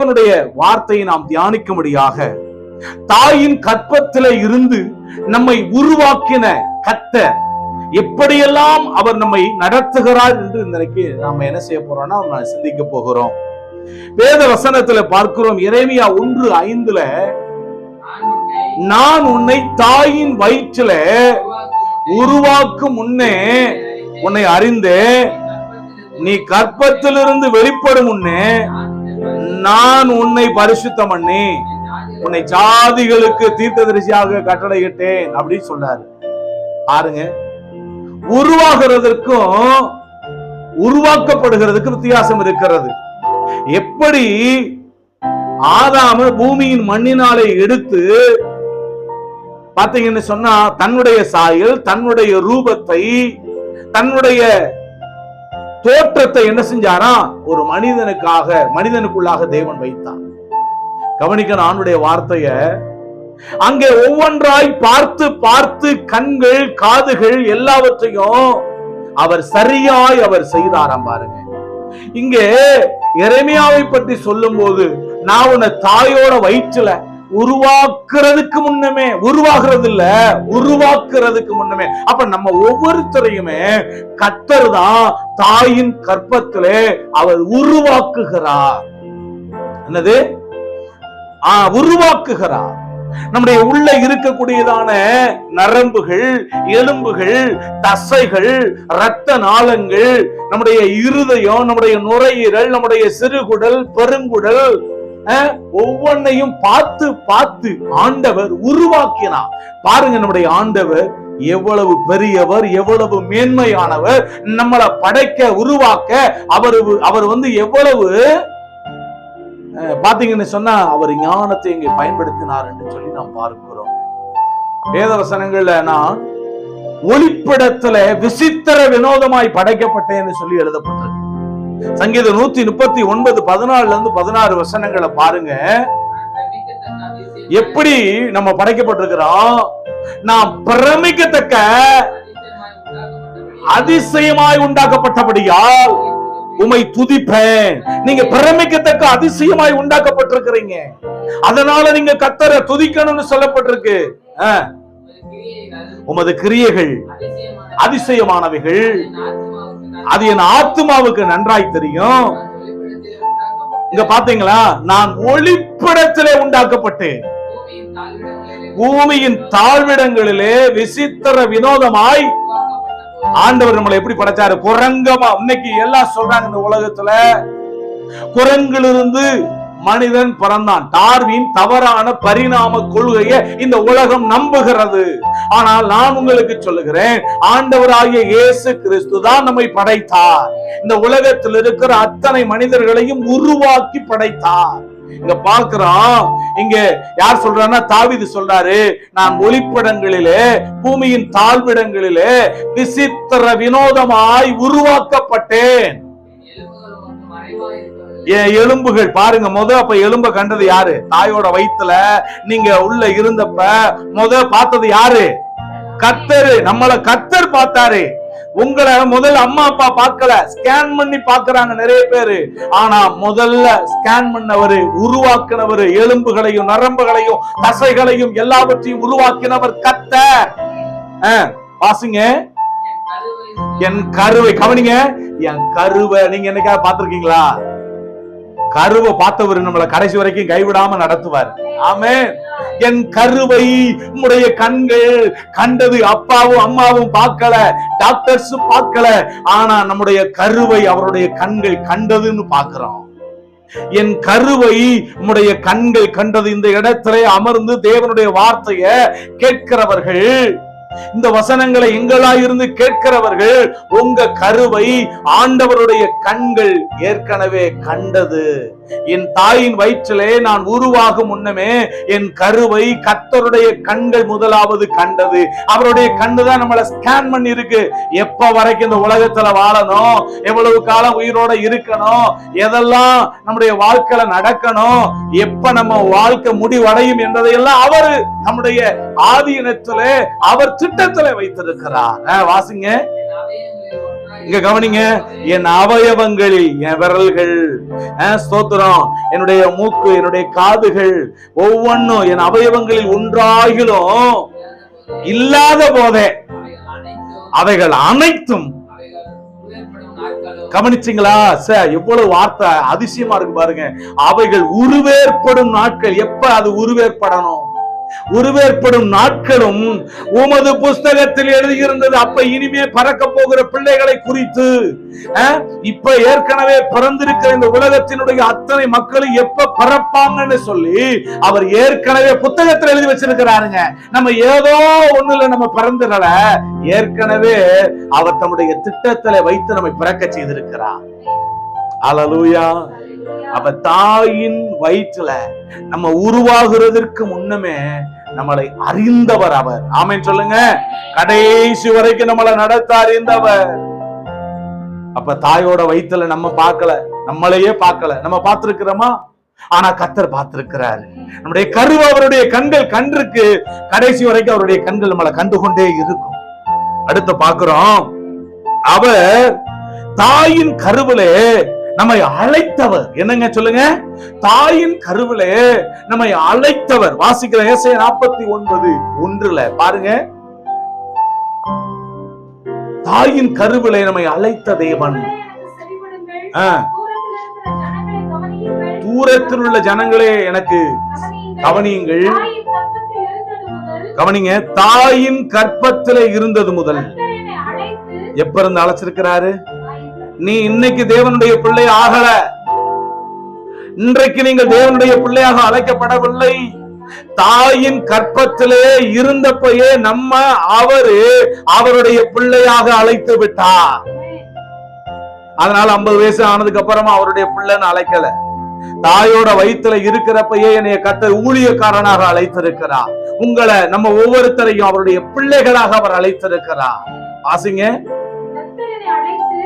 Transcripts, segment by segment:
தேவனுடைய வார்த்தையை நாம் தியானிக்கும்படியாக தாயின் கற்பத்திலே இருந்து நம்மை உருவாக்கின கர்த்தர் எப்படியெல்லாம் அவர் நம்மை நடத்துகிறார் என்று இன்றைக்கு நாம என்ன செய்ய போறோம்னா நம்ம சிந்திக்க போகிறோம். வேத வசனத்துல பார்க்கிறோம். எரேமியா 1:5 நான் உன்னை தாயின் வயிற்றில உருவாக்கும் முன்னே உன்னை அறிந்தேன், நீ கற்பத்திலிருந்து வெளிப்படும் முன்னே நான் உன்னை பரிசுத்தம் பண்ணி உன்னை ஜாதிகளுக்கு தீர்க்கதரிசியாக கட்டளையிட்டேன் அப்படின்னு சொன்னாரு. பாருங்க, உருவாகிறதுக்கும் உருவாக்கப்படுகிறதுக்கு வித்தியாசம் இருக்கிறது. எப்படி ஆதாம பூமியின் மண்ணினாலே எடுத்து பாத்தீங்கன்னு சொன்னா தன்னுடைய சாயல், தன்னுடைய ரூபத்தை, தன்னுடைய தோற்றத்தை என்ன செஞ்சாரா ஒரு மனிதனுக்குள்ளாக தேவன் வைத்தார். கவனிக்கணும் ஆண்டுடைய வார்த்தைய. அங்கே ஒவ்வொன்றாய் பார்த்து பார்த்து கண்கள், காதுகள் எல்லாவற்றையும் அவர் சரியாய் அவர் செய்தாராம். பாருங்க, இங்கே எரேமியாவை பற்றி சொல்லும் போது நான் உன்னை தாயோட வயிற்றுல உருவாக்குறதுக்கு முன்னமே, உருவாகிறது இல்ல, உருவாக்குறதுக்கு முன்னமே. அப்ப நம்ம ஒவ்வொருத்தரையுமே கர்த்தர் தான் தாயின் கற்பத்திலே அவர் உருவாக்குகிறார். என்னது? உருவாக்குகிறார். நம்முடைய உள்ள இருக்கக்கூடியதான நரம்புகள், எலும்புகள், தசைகள், இரத்த நாளங்கள், நம்முடைய இருதயம், நம்முடைய நுரையீரல், நம்முடைய சிறுகுடல், பெருங்குடல், ஒவ்வொன்னையும் பார்த்து பார்த்து ஆண்டவர் உருவாக்கினார். பாருங்க, நம்முடைய ஆண்டவர் எவ்வளவு பெரியவர், எவ்வளவு மேன்மையானவர். நம்மளை படைக்க, உருவாக்க அவர் எவ்வளவு பாத்தீங்கன்னு சொன்னா அவர் ஞானத்தை இங்கே பயன்படுத்தினார் என்று சொல்லி நாம் பார்க்கிறோம். வேதவசனங்கள்ல நான் ஒளிப்படத்துல விசித்திர வினோதமாய் படைக்கப்பட்டேன்னு சொல்லி எழுதப்பட்டது. சங்கீதம் 139:14 வசனங்களை பாருங்க. எப்படி நம்ம படைக்கப்பட்டிருக்கிறோம்? நாம் பிரமிக்கத்தக்க அதிசயமாய் உண்டாக்கப்பட்டபடியால் உம்மை துதிப்பேன். நீங்க பிரமிக்கத்தக்க அதிசயமாய் உண்டாக்கப்பட்டிருக்கிறீங்க. அதனால நீங்க கர்த்தரை துதிக்கணும்னு சொல்லப்பட்டிருக்கு. உமது கிரியைகள் அதிசயமானவைகள், அது என் ஆத்துமாவுக்கு நன்றாய் தெரியும். இங்க பாத்தீங்களா, நான் ஒளிப்படத்திலே உண்டாக்கப்பட்டேன், பூமியின் தாழ்விடங்களிலே விசித்திர வினோதமாய் ஆண்டவர் நம்மளை எப்படி படைச்சாரு? குரங்கமா. இன்னைக்கு எல்லாம் சொல்றாங்க இந்த உலகத்துல குரங்கிலிருந்து மனிதன் பிறந்தான். டார்வின் தவறான பரிணாம கொள்கையை இந்த உலகம் நம்புகிறது. ஆனால் நான் உங்களுக்கு சொல்லுகிறேன், ஆண்டவராகிய இயேசு கிறிஸ்து தான் நம்மை படைத்தார். இந்த உலகத்தில் இருக்கிற அத்தனை மனிதர்களையும் உருவாக்கி படைத்தார். இங்க பார்க்கிறோம். இங்க யார் சொல்றாருன்னா தாவீது சொல்றாரு, நான் ஒளிப்படங்களிலே, பூமியின் தாழ்விடங்களிலே விசித்திர வினோதமாய் உருவாக்கப்பட்டேன். எலும்புகள் பாருங்க. அப்ப எலும்ப கண்டது யாரு? தாயோட வயித்துல நீங்க உள்ள இருந்தப்ப பார்த்தது யாரு? கர்த்தர். நம்மள கர்த்தர் பார்த்தாரு. உங்களை முதல்ல அம்மா அப்பா பார்க்கல, ஸ்கேன் பண்ணி பார்க்கறாங்க நிறைய பேரு. ஆனா முதல்ல ஸ்கேன் பண்ணவரு, உருவாக்கினவரு, எலும்புகளையும் நரம்புகளையும் தசைகளையும் எல்லாவற்றையும் உருவாக்கினவர் கர்த்தர். வாசிங்க, என் கருவை. கவனிங்க, என் கருவை நீங்க என்னைக்காவது பார்த்திருக்கீங்களா? கருவை பார்த்தவர் நம்மளை கடைசி வரைக்கும் கைவிடாம நடத்துவார். ஆமென். என் கருவை உம்முடைய கண்கள் கண்டது. அப்பாவும் அம்மாவும் பார்க்கல, டாக்டர்ஸ் பார்க்கல, ஆனா நம்முடைய கருவை அவருடைய கண்கள் கண்டதுன்னு பார்க்கிறோம். என் கருவை உம்முடைய கண்கள் கண்டது. இந்த இடத்திலே அமர்ந்து தேவனுடைய வார்த்தையை கேட்கிறவர்கள், இந்த வசனங்களை எங்களாயிருந்து கேட்கிறவர்கள், உங்க கருவை ஆண்டவருடைய கண்கள் ஏற்கனவே கண்டது. என் தாயின் வயிற்றிலே நான் உருவாகும் முன்னமே என் கருவை கர்த்தருடைய கண்கள் முதலாவது கண்டது. அவருடைய கண்ணுதான் நம்மளை ஸ்கேன் பண்ணி இருக்கு. எப்ப வரைக்கும் இந்த உலகத்துல வாழணும், எவ்வளவு காலம் உயிரோட இருக்கணும், எதெல்லாம் நம்முடைய வாழ்க்கையில நடக்கணும், எப்ப நம்ம வாழ்க்கை முடிவடையும் என்பதையெல்லாம் அவரு நம்முடைய ஆதீனத்திலே அவர் திட்டத்திலே வைத்திருக்கிறார். வாசிங்க, இங்க கவனிங்க, என் அவயவங்களில் என் விரல்கள், ஸ்தோத்திரம், என்னுடைய மூக்கு, என்னுடைய காதுகள் ஒவ்வொன்றும் என் அவயவங்களில் ஒன்றாகிலும் இல்லாத போதே அவைகள் அனைத்தும், கவனிச்சீங்களா சார்? எவ்வளவு வார்த்தை அதிசயமா இருக்கு பாருங்க. அவைகள் உருவேற்படும் நாட்கள். எப்ப அது உருவேற்படணும்? உருவேற்படும் நாட்களும் உமது புஸ்தகத்தில் எழுதியிருந்தது. அப்ப இனிமே பறக்க போகிற பிள்ளைகளை குறித்து, இப்ப ஏற்கனவே பிறந்திருக்கிற இந்த உலகத்தினுடைய அத்தனை மக்களும் எப்ப பிறப்பாங்கன்னு சொல்லி அவர் ஏற்கனவே புத்தகத்தில் எழுதி வச்சிருக்கிறாருங்க. நம்ம ஏதோ ஒண்ணுல நம்ம பிறந்துடல, ஏற்கனவே அவர் தம்முடைய திட்டத்திலே வைத்து நம்மை பிறக்க செய்திருக்கிறார். அல்லேலூயா. அப்ப தாயின் வயிற்றுல நம்ம உருவாகிறதற்கு முன்னமே நம்மளை அறிந்தவர் அவர். ஆமென் சொல்லுங்க. கடைசி வரைக்கும் நம்மளை நடத்த அறிந்தவர். அப்ப தாயோட வயிற்றுல நம்ம பார்க்கல, நம்மளையே பார்க்கல. நம்ம பார்த்திருக்கிறோமா? ஆனா கர்த்தர் பார்த்திருக்கிறாரு. நம்முடைய கருவு அவருடைய கண்கள் கண்டிருக்கு. கடைசி வரைக்கும் அவருடைய கண்கள் நம்மளை கண்டுகொண்டே இருக்கும். அடுத்து பார்க்கிறோம், அவர் தாயின் கருவிலே நம்மை அழைத்தவர். என்னங்க சொல்லுங்க? தாயின் கருவிலே நம்மை அழைத்தவர். வாசிக்கிற ஏசாயா 49:1 பாருங்க. தாயின் கருவிலே நம்மை அழைத்த தேவன். தூரத்தில் உள்ள ஜனங்களே எனக்கு கவனியுங்கள். கவனிங்க, தாயின் கற்பத்திலே இருந்தது முதல். எப்ப இருந்து அழைச்சிருக்கிறாரு? நீ இன்னைக்கு தேவனுடைய பிள்ளை ஆகல, இன்றைக்கு நீங்கள் தேவனுடைய பிள்ளையாக அழைக்கப்படவில்லை. தாயின் கற்பத்திலே இருந்தப்பயே நம்ம அவருடைய பிள்ளையாக அழைத்து விட்டார். அதனால 50 வயசு ஆனதுக்கு அப்புறமா அவருடைய பிள்ளைன்னு அழைக்கல. தாயோட வயிற்றுல இருக்கிறப்பயே என்னைய கர்த்தர் ஊழியக்காரனாக அழைத்திருக்கிறார். உங்களை, நம்ம ஒவ்வொருத்தரையும் அவருடைய பிள்ளைகளாக அவர் அழைத்திருக்கிறார். ஆசிங்க,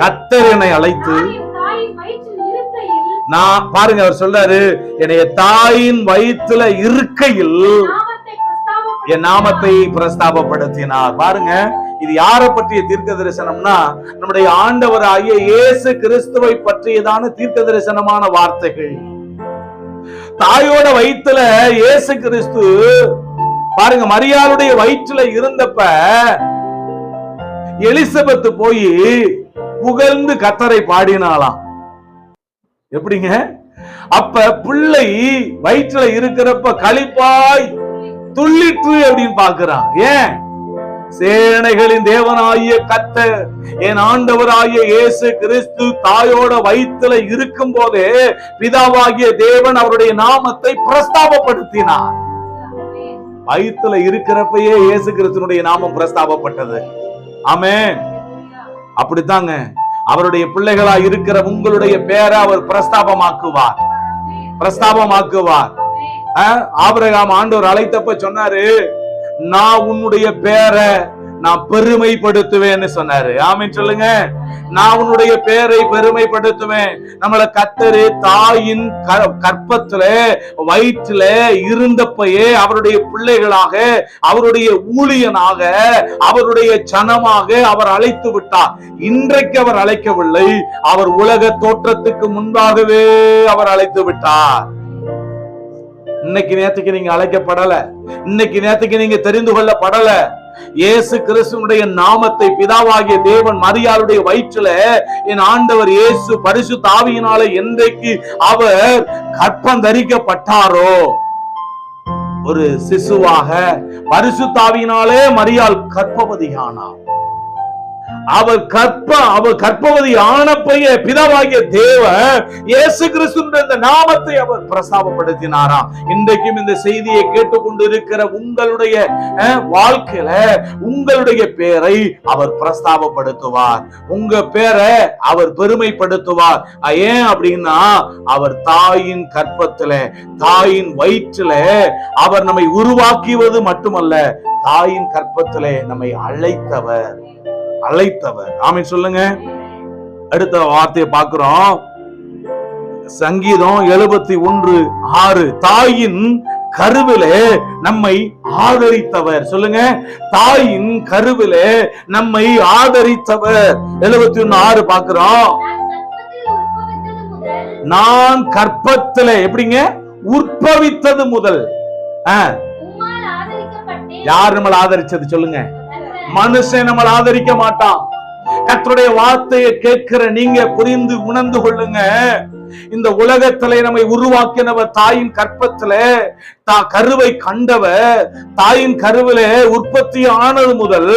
கர்த்தர் என்னை அழைத்து, நான் பாருங்க, அவர் சொல்றாரு, என்னைய தாயின் வயிற்றுல இருக்கையில் என் நாமத்தை பிரஸ்தாபப்படுத்தினார். பாருங்க, இது யாரை பற்றிய தீர்க்க தரிசனம்னா, நம்முடைய ஆண்டவராகிய இயேசு கிறிஸ்துவை பற்றியதான தீர்க்க தரிசனமான வார்த்தைகள். தாயோட வயிற்றுல இயேசு கிறிஸ்து, பாருங்க, மரியாளுடைய வயிற்றுல இருந்தப்ப எலிசபெத் போய் புகழ்ந்து கர்த்தரை பாடினாலாம். எப்படிங்க? அப்ப பிள்ளை வயிற்றுல இருக்கிறப்ப களிப்பாய் துள்ளிற்று அப்படின்னு பாக்குறான். ஏன்? சேனைகளின் தேவனாகிய கர்த்தர், என் ஆண்டவராகிய இயேசு கிறிஸ்து தாயோட வயிற்றுல இருக்கும் போதே பிதாவாகிய தேவன் அவருடைய நாமத்தை பிரஸ்தாபப்படுத்தினார். வயிற்றுல இருக்கிறப்பயே இயேசு கிறிஸ்துனுடைய நாமம் பிரஸ்தாபப்பட்டது. ஆமென். அப்படித்தாங்க, அவருடைய பிள்ளைகளா இருக்கிற உங்களுடைய பேரை அவர் பிரஸ்தாபமாக்குவார். ஆபிரகாம் ஆண்டவர் அழைத்தப்ப சொன்னாரு, நான் உன்னுடைய பேரை நான் பெருமைப்படுத்துவேன்னு சொன்னாரு. ஆமென் சொல்லுங்க. நான் உன்னுடைய பேரை பெருமைப்படுத்துவேன். நம்மள கர்த்தர் தாயின் கற்பத்துல வயிற்றுல இருந்தப்பயே அவருடைய பிள்ளைகளாக, அவருடைய ஊழியனாக, அவருடைய ஜனமாக அவர் அழைத்து விட்டார். இன்றைக்கு அவர் அழைக்கவில்லை, அவர் உலக தோற்றத்துக்கு முன்பாகவே அவர் அழைத்து விட்டார். இன்னைக்கு நேத்துக்கு நீங்க அழைக்கப்படல, இன்னைக்கு நேத்துக்கு நீங்க தெரிந்து கொள்ளப்படல. இயேசு கிறிஸ்துவினுடைய நாமத்தை பிதாவாகிய தேவன் மரியாளுடைய வயிற்றுல என் ஆண்டவர் இயேசு பரிசுத்த ஆவியினாலே என்றைக்கு அவர் கற்பம் தரிக்கப்பட்டாரோ, ஒரு சிசுவாக பரிசுத்த ஆவியினாலே மரியாள் கர்ப்பவதியானார். அவர் கர்ப்பவதி ஆனப்பைய பிதாவாகிய தேவன் இயேசு கிறிஸ்துவின் நாமத்தை அவர் பிரஸ்தாபப்படுத்தினாராம். இன்றைக்கும் இந்த செய்தியை கேட்டுக்கொண்டு இருக்கிற உங்களுடைய வாழ்க்கையில உங்களுடைய பேரை அவர் பிரஸ்தாபப்படுத்துவார். உங்க பேரை அவர் பெருமைப்படுத்துவார். ஏன் அப்படின்னா, அவர் தாயின் கற்பத்தில, தாயின் வயிற்றில அவர் நம்மை உருவாக்கியது மட்டுமல்ல, தாயின் கற்பத்திலே நம்மை அழைத்தவர். ஆமென் சொல்லுங்க. அடுத்த வார்த்தையை பார்க்கிறோம். சங்கீதம் 71:6, தாயின் கருவிலே நம்மை ஆதரித்தவர். சொல்லுங்க, தாயின் கருவிலே நம்மை ஆதரித்தவர். 71:6 பார்க்கிறோம். நான் கற்பத்திலே எப்படிங்க உற்பவித்தது முதல். யார் நம்மளை ஆதரிச்சது சொல்லுங்க? மனுஷன் நம்மளை ஆதரிக்க மாட்டான். கர்த்தருடைய வார்த்தையை கேட்கிற நீங்க புரிந்து உணர்ந்து கொள்ளுங்க. இந்த உலகத்திலே நம்மை உருவாக்கினவர் தாயின் கற்பத்திலே கருவை கண்டவர், தாயின் கருவிலே உற்பத்தி ஆனது முதல்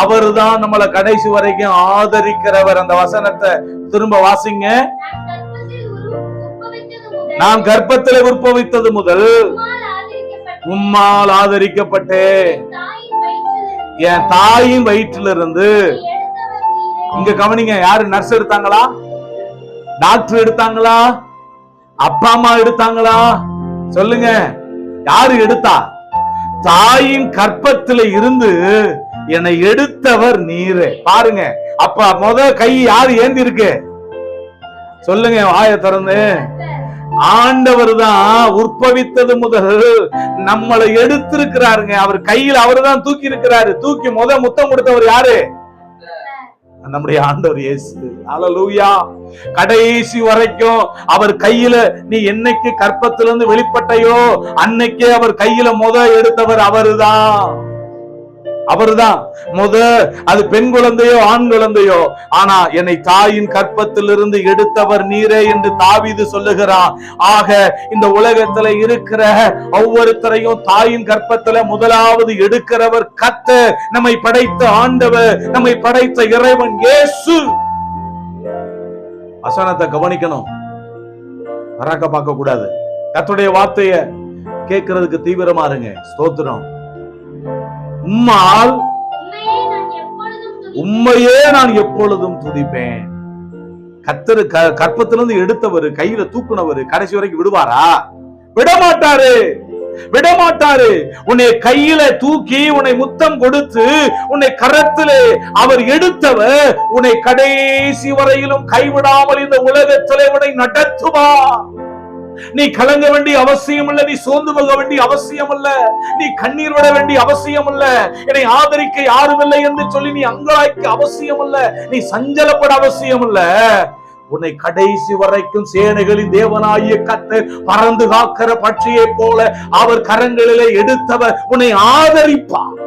அவர் தான் நம்மளை கடைசி வரைக்கும் ஆதரிக்கிறவர். அந்த வசனத்தை திரும்ப வாசிங்க. நான் கர்ப்பத்திலே உற்பவித்தது முதல் உம்மால் ஆதரிக்கப்பட்டேன். என் தாயின் வயிற்றிலிருந்து. இங்க கவனிங்க, யாரு நர்ஸ் எடுத்தாங்களா? டாக்டர் எடுத்தாங்களா? அப்பா அம்மா எடுத்தாங்களா? சொல்லுங்க, யாரு எடுத்தா? தாயின் கற்பத்தில இருந்து என்னை எடுத்தவர் நீரே. பாருங்க, அப்ப கை யாரு ஏந்தி இருக்கு? சொல்லுங்க, வாயை திறந்து. ஆண்டவர் தான் உற்பவித்தது முதல் நம்மளை எடுத்திருக்கிறாருங்க. அவர் கையில் அவர் தான் தூக்கி இருக்கிறாரு. தூக்கி முத்தம் கொடுத்தவர் யாரு? நம்முடைய ஆண்டவர் இயேசு. அல்லேலூயா. கடைசி வரைக்கும் அவர் கையில நீ என்னைக்கு கற்பத்திலிருந்து வெளிப்பட்டையோ அன்னைக்கே அவர் கையில எடுத்தவர் அவருதான். அது பெண் குழந்தையோ ஆண் குழந்தையோ, ஆனா என்னை தாயின் கற்பத்திலிருந்து எடுத்தவர் நீரே என்று தாவீது சொல்லுகிறான். ஆக இந்த உலகத்துல இருக்கிற ஒவ்வொருத்தரையும் தாயின் கற்பத்துல முதலாவது எடுக்கிறவர் கர்த்தர். நம்மை படைத்த ஆண்டவர், நம்மை படைத்த இறைவன் இயேசு. வசனத்தை கவனிக்கணும், பராக்க பார்க்க கூடாது. கர்த்தருடைய வார்த்தைய கேட்கிறதுக்கு தீவிரமா இருங்க. ஸ்தோத்திரம். உம்மையே நான் எப்பொழுதும் துதிப்பேன். கர்த்தர் கற்பத்திலிருந்து எடுத்தவர், கையில தூக்குனவர் கடைசி வரைக்கும் விடுவாரா? விடமாட்டாரு. உன்னை கையில தூக்கி உன்னை முத்தம் கொடுத்து உன்னை கரத்திலே அவர் எடுத்தவர் உன்னை கடைசி வரையிலும் கைவிடாமல் இந்த உலகத்திலே உன்னை நடத்துவார். நீ கலங்க வேண்டிய அவசியம் இல்ல, நீ சோர்ந்து போக வேண்டிய அவசியம் இல்ல, நீ கண்ணீர் விட வேண்டிய அவசியம் இல்ல, என்னை ஆதரிக்க யாரும் இல்லை என்று சொல்லி நீ அங்கலாய்க்க அவசியம் இல்ல, நீ சஞ்சலப்பட அவசியம் இல்ல. உன்னை கடைசி வரைக்கும் சேனைகளின் தேவனாகிய கர்த்தர் பறந்து காக்கிற பட்சியை போல அவர் கரங்களிலே எடுத்தவர் உன்னை ஆதரிப்பார்.